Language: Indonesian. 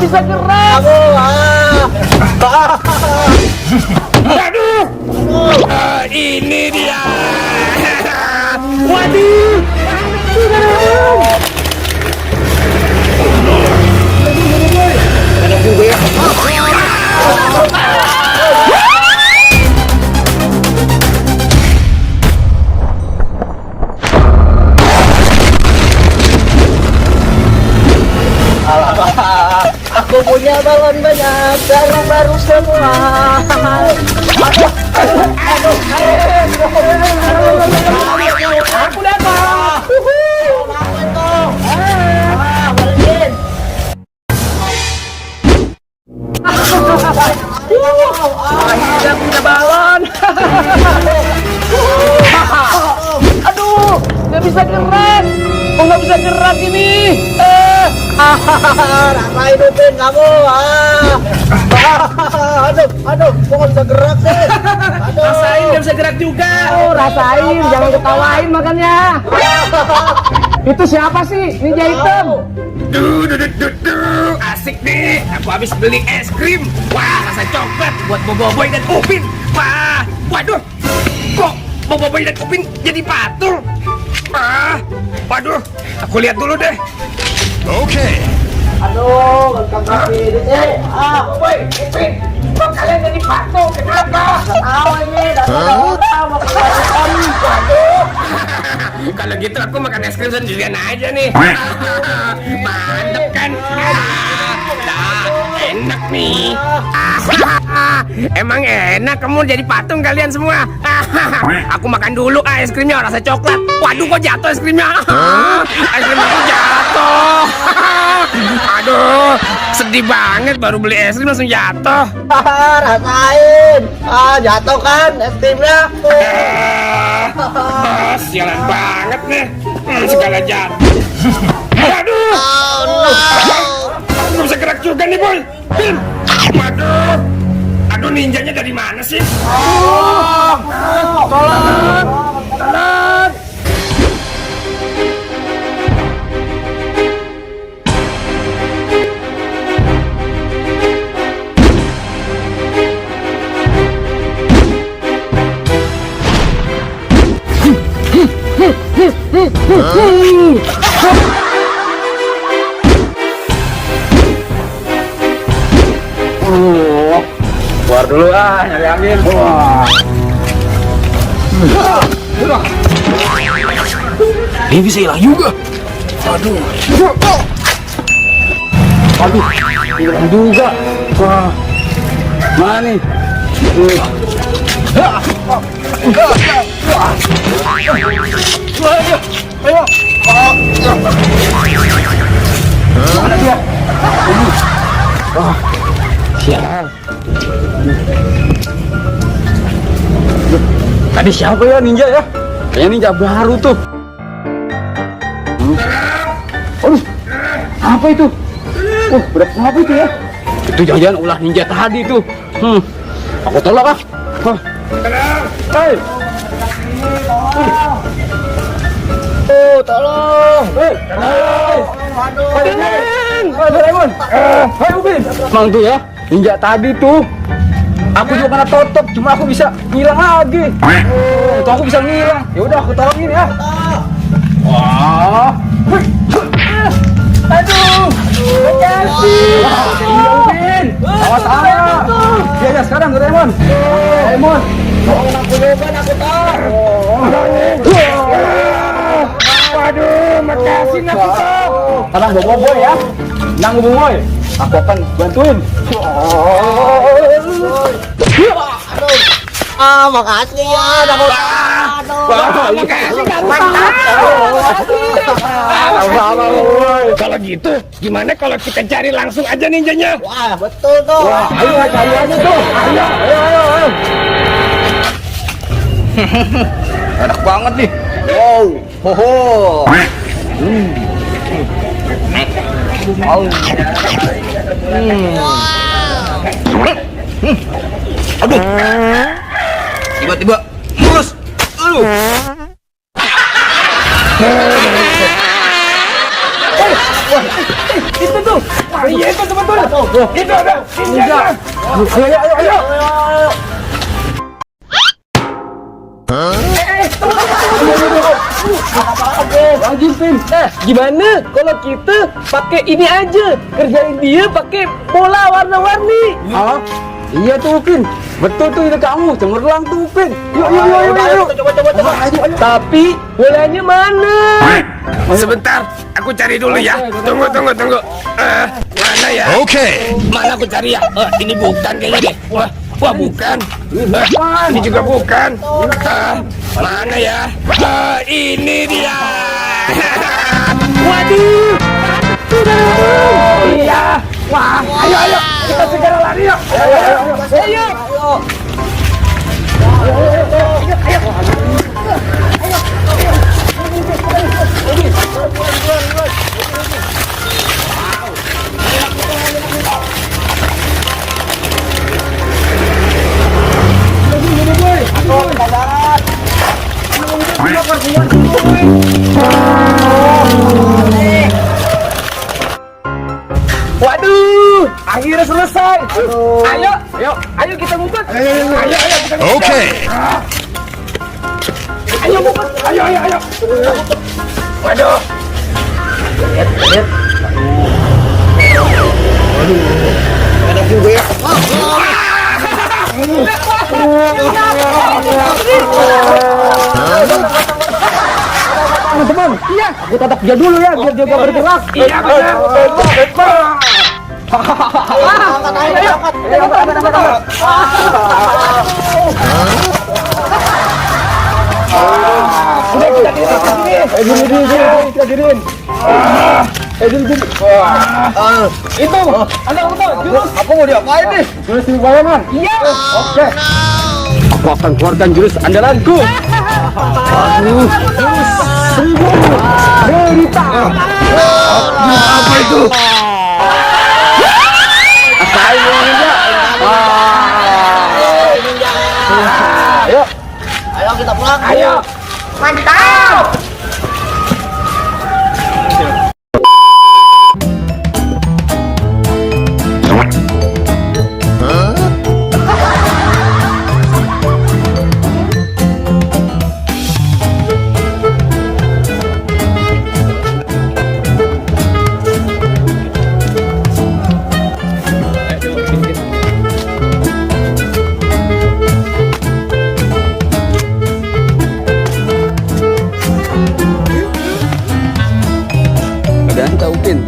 bisa gerak. Aduh. Ini dia. Waduh. Ada gue ya. Aku punya balon banyak, baru semua. Aku dapat. Akhirnya punya balon. Aduh, nggak bisa gerak. Kok nggak bisa gerak ini? Rasain Upin kamu. Aduh, kok nggak bisa gerak sih? Rasain nggak bisa gerak juga. Oh, rasain, jangan ketawain makannya. Itu siapa sih? Ninja hitam. Asik nih. Aku habis beli es krim. Wah, rasa coklat buat Boboiboy dan Upin. Wah, waduh. Kok Boboiboy dan Upin jadi patung? Waduh. Aku lihat dulu deh. Oke. Aduh, nggak bisa sih. Boboiboy, Upin. Kok kalian jadi patung? Kenapa? Tahu ini, datang mau kembali. Waduh. Kalau gitu aku makan es krim sendirian aja nih. Mantep kan? Dah, enak nih. Emang enak kamu jadi patung kalian semua. Aku makan dulu es krimnya rasa coklat. Waduh, kok jatuh es krimnya? Es krimnya kok jatuh. Aduh, sedih banget baru beli es krim langsung jatuh. Rasain. Jatuh kan es krimnya. Sialan banget nih. Segala jatuh. Aduh. Aku bisa gerak juga nih, Boy. Waduh. Aduh, ninjanya dari mana sih? Tolong. Tolong. Keluar dulu nyari angin. Dia bisa hilang juga. Aduh, Hilang juga. Wah. Mana nih? Mana dia? Sial. Tadi siapa ya ninja ya? Kayaknya ninja baru tuh. Aduh, apa itu? Berat apa itu ya? Itu jangan-jangan ulah ninja tadi tuh. Aku tolak ah. Hei. oh, tolong. Hei. Doraemon. Hei Upin. Mang tuh ya, ninja tadi tuh. Aku juga kena totok, cuma aku bisa ngilang lagi. Itu aku bisa ngilang. Ya udah aku tolongin ya. Wah. Aduh. Makasih. Upin. Awas. Iya sekarang Doraemon. Doraemon. Tolong aku juga, aku tahu. Waduh, makasih Nakuto. Tenang Boboiboy ya. Tenang Boboiboy. Aku akan bantuin. Makasih ya, aku Makasih Kalau gitu, gimana kalau kita cari langsung aja ninjanya? Wah, betul tuh. Ayo cari aja tuh. Ayo. Enak banget nih. Wow, hoho. Aduh. Tiba-tiba mulus. Aduh. Itu tuh. Iya itu betul. Itu ada. Enggak. Ayo. Lagi Pin. Gimana kalau kita pakai ini aja, kerjain dia pakai bola warna-warni? Hah? Iya tuh Pin. Betul tuh ide kamu. Cemerlang tuh Pin. Yuk. Coba. Tapi bolanya mana? Sebentar, aku cari dulu ya. Tunggu. Mana ya? Okay. Mana aku cari ya? Ini bukan kayaknya deh. Wah bukan. Ini juga bukan. Mana ya? Ini dia. Waduh, Iya. Wah, ayo. Kita segera lari yuk. Ayo. waduh, akhirnya selesai. Ayo kita ngumpet. Okay. Ayo ngumpet. Ayo. Waduh. Ada juga ya. Teman-teman. Iya. Aku tatak dia dulu ya biar dia gak bergerak. Iya benar. Gini. Itu, anak jurus. Aku mau diapain nih? Jurus bayangan. Iya. Oke. Aku akan keluarkan jurus andalanku. Jurus seribu derita. Apa itu? Ayo kita pulang. Ayo. Mantap. Udah tahu Pin.